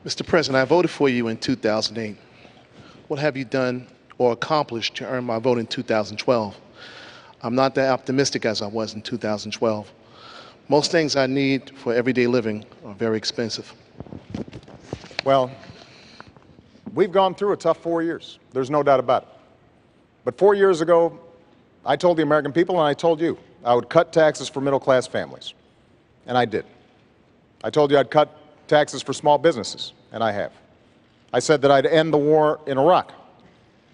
Mr. President, I voted for you in 2008. What have you done or accomplished to earn my vote in 2012? I'm not that optimistic as I was in 2012. Most things I need for everyday living are very expensive. Well, we've gone through a tough 4 years. There's no doubt about it. But 4 years ago, I told the American people, and I told you, I would cut taxes for middle-class families. And I did. I told you I'd cut taxes for small businesses, and I have. I said that I'd end the war in Iraq,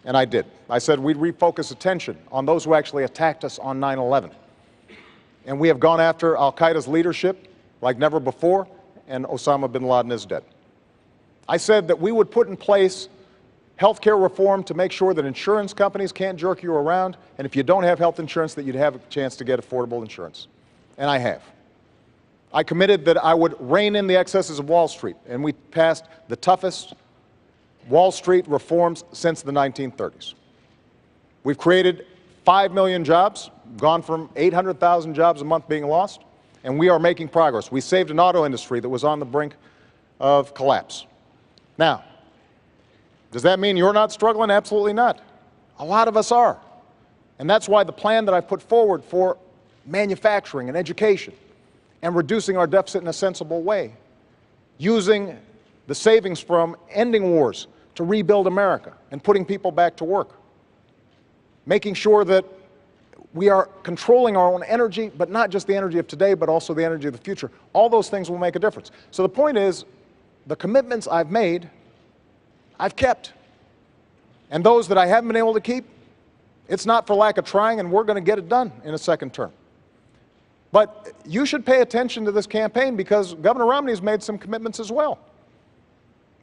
and I did. I said we'd refocus attention on those who actually attacked us on 9/11. And we have gone after al-Qaeda's leadership like never before, and Osama bin Laden is dead. I said that we would put in place health care reform to make sure that insurance companies can't jerk you around, and if you don't have health insurance, that you'd have a chance to get affordable insurance. And I have. I committed that I would rein in the excesses of Wall Street, and we passed the toughest Wall Street reforms since the 1930s. We've created 5 million jobs, gone from 800,000 jobs a month being lost, and we are making progress. We saved an auto industry that was on the brink of collapse. Now, does that mean you're not struggling? Absolutely not. A lot of us are. And that's why the plan that I've put forward for manufacturing and education and reducing our deficit in a sensible way, using the savings from ending wars to rebuild America and putting people back to work, making sure that we are controlling our own energy, but not just the energy of today, but also the energy of the future. All those things will make a difference. So the point is, the commitments I've made, I've kept. And those that I haven't been able to keep, it's not for lack of trying, and we're going to get it done in a second term. But you should pay attention to this campaign because Governor Romney has made some commitments as well.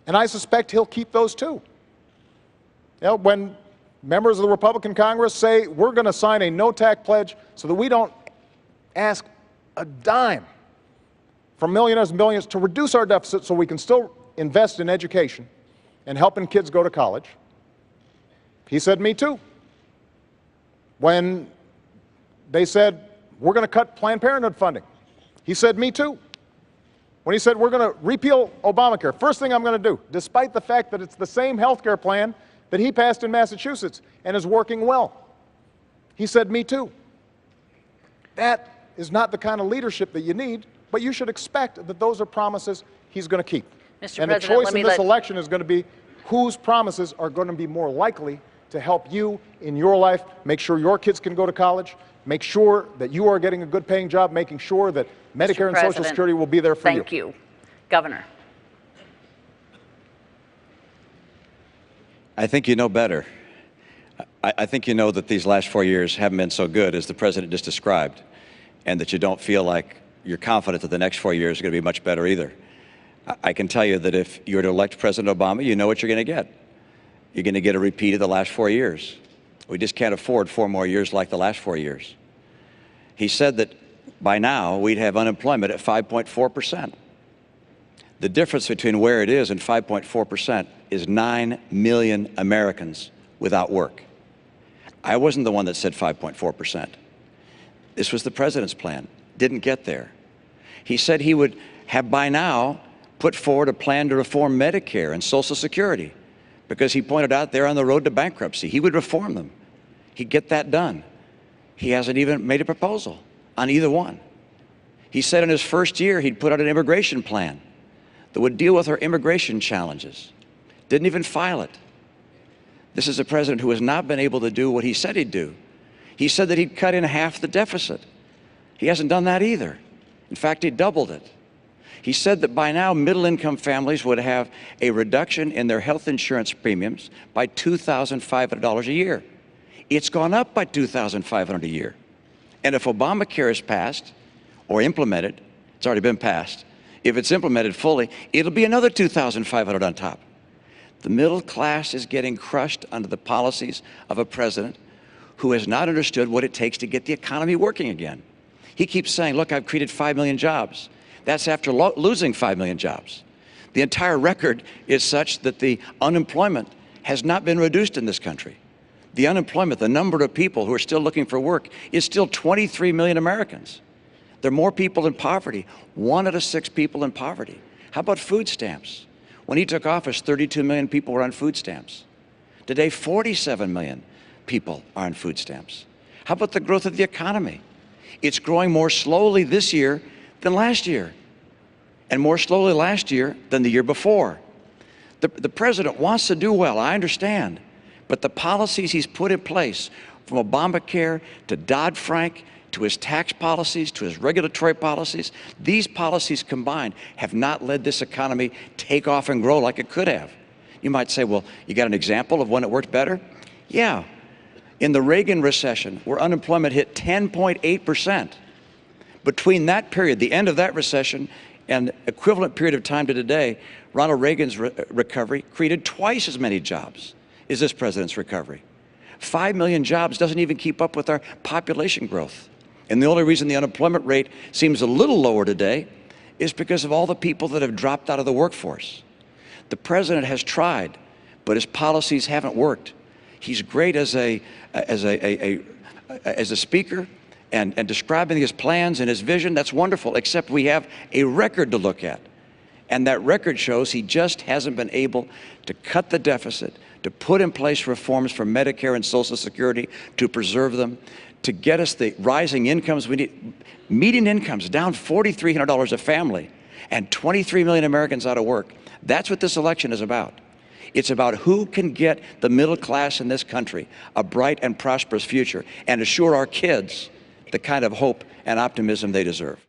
And I suspect he'll keep those too. You know, when members of the Republican Congress say we're going to sign a no-tax pledge so that we don't ask a dime from millionaires and billionaires to reduce our deficit so we can still invest in education and helping kids go to college, he said, me too. When they said, we're going to cut Planned Parenthood funding, he said, me too. When he said, we're going to repeal Obamacare, first thing I'm going to do, despite the fact that it's the same health care plan that he passed in Massachusetts and is working well, he said, me too. That is not the kind of leadership that you need, but you should expect that those are promises he's going to keep. Mr. And the choice in this election is going to be whose promises are going to be more likely to help you in your life, make sure your kids can go to college, make sure that you are getting a good paying job, making sure that Medicare and Social Security will be there for you. Thank you. Governor. I think you know better. I think you know that these last 4 years haven't been so good as the President just described, and that you don't feel like you're confident that the next 4 years are going to be much better either. I can tell you that if you were to elect President Obama, you know what you're going to get. You're going to get a repeat of the last 4 years. We just can't afford 4 more years like the last 4 years. He said that by now we'd have unemployment at 5.4%. The difference between where it is and 5.4% is 9 million Americans without work. I wasn't the one that said 5.4%. This was the President's plan. Didn't get there. He said he would have by now put forward a plan to reform Medicare and Social Security because he pointed out they're on the road to bankruptcy. He would reform them. He'd get that done. He hasn't even made a proposal on either one. He said in his first year he'd put out an immigration plan that would deal with our immigration challenges. Didn't even file it. This is a president who has not been able to do what he said he'd do. He said that he'd cut in half the deficit. He hasn't done that either. In fact, he doubled it. He said that by now middle-income families would have a reduction in their health insurance premiums by $2,500 a year. It's gone up by $2,500 a year. And if Obamacare is passed or implemented, it's already been passed, if it's implemented fully, it'll be another $2,500 on top. The middle class is getting crushed under the policies of a president who has not understood what it takes to get the economy working again. He keeps saying, look, I've created 5 million jobs. That's after losing 5 million jobs. The entire record is such that the unemployment has not been reduced in this country. The unemployment, the number of people who are still looking for work, is still 23 million Americans. There are more people in poverty, 1 out of 6 people in poverty. How about food stamps? When he took office, 32 million people were on food stamps. Today, 47 million people are on food stamps. How about the growth of the economy? It's growing more slowly this year than last year, and more slowly last year than the year before. The president wants to do well, I understand, but the policies he's put in place, from Obamacare to Dodd-Frank, to his tax policies, to his regulatory policies, these policies combined have not led this economy take off and grow like it could have. You might say, well, you got an example of when it worked better? Yeah. In the Reagan recession, where unemployment hit 10.8%, between that period, the end of that recession, and equivalent period of time to today, Ronald Reagan's recovery created twice as many jobs as this president's recovery. 5 million jobs doesn't even keep up with our population growth. And the only reason the unemployment rate seems a little lower today is because of all the people that have dropped out of the workforce. The president has tried, but his policies haven't worked. He's great as a speaker and describing his plans and his vision. That's wonderful, except we have a record to look at. And that record shows he just hasn't been able to cut the deficit, to put in place reforms for Medicare and Social Security, to preserve them, to get us the rising incomes we need. Median incomes down $4,300 a family, and 23 million Americans out of work. That's what this election is about. It's about who can get the middle class in this country a bright and prosperous future and assure our kids the kind of hope and optimism they deserve.